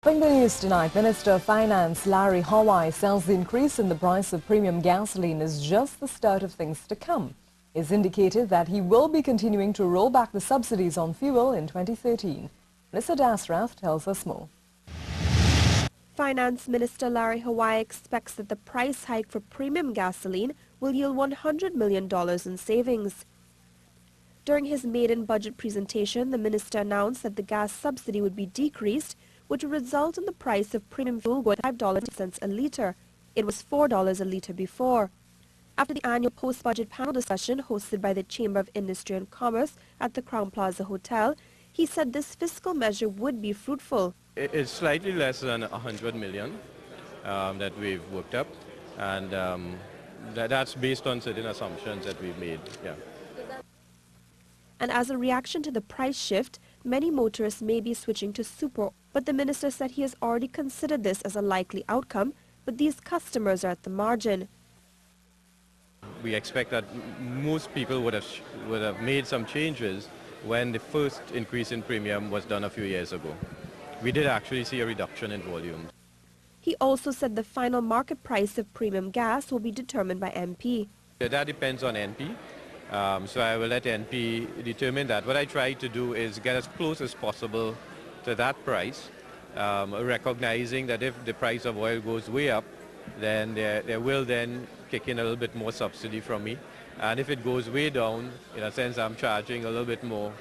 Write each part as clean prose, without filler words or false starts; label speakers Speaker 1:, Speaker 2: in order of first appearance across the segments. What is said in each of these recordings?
Speaker 1: Topping the news tonight, Minister of Finance Larry Hawai says the increase in the price of premium gasoline is just the start of things to come. He's indicated that he will be continuing to roll back the subsidies on fuel in 2013. Melissa Dasraf tells us more.
Speaker 2: Finance Minister Larry Hawai expects that the price hike for premium gasoline will yield $100 million in savings. During his maiden budget presentation, the minister announced that the gas subsidy would be decreased, which would result in the price of premium fuel going to $5.10 a litre. It was $4 a litre before. After the annual post-budget panel discussion hosted by the Chamber of Industry and Commerce at the Crown Plaza Hotel, he said this fiscal measure would be fruitful.
Speaker 3: It's slightly less than 100 million that we've worked up, and that's based on certain assumptions that we've made. Yeah.
Speaker 2: And as a reaction to the price shift, many motorists may be switching to super, but the minister said he has already considered this as a likely outcome, but these customers are at the margin.
Speaker 3: We expect that most people would have made some changes when the first increase in premium was done a few years ago. We did actually see a reduction in volume.
Speaker 2: He also said the final market price of premium gas will be determined by NP.
Speaker 3: That depends on NP. So I will let NP determine that. What I try to do is get as close as possible to that price, recognizing that if the price of oil goes way up, then there will then kick in a little bit more subsidy from me. And if it goes way down, in a sense I'm charging a little bit more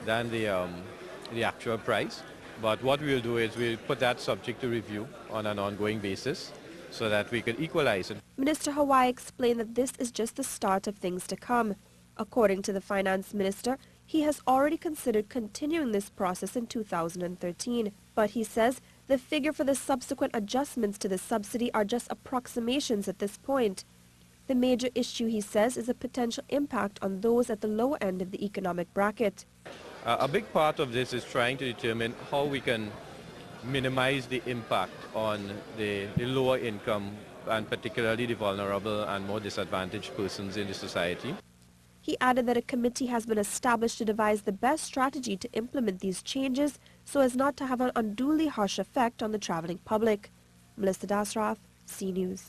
Speaker 3: than the actual price. But what we'll do is we'll put that subject to review on an ongoing basis so that we could equalize it.
Speaker 2: Minister Hawai explained that this is just the start of things to come. According to the finance minister, he has already considered continuing this process in 2013. But he says the figure for the subsequent adjustments to the subsidy are just approximations at this point. The major issue, he says, is a potential impact on those at the lower end of the economic bracket.
Speaker 3: A big part of this is trying to determine how we can minimize the impact on the lower income and particularly the vulnerable and more disadvantaged persons in the society.
Speaker 2: He added that a committee has been established to devise the best strategy to implement these changes so as not to have an unduly harsh effect on the traveling public. Melissa Dasraf, CNews.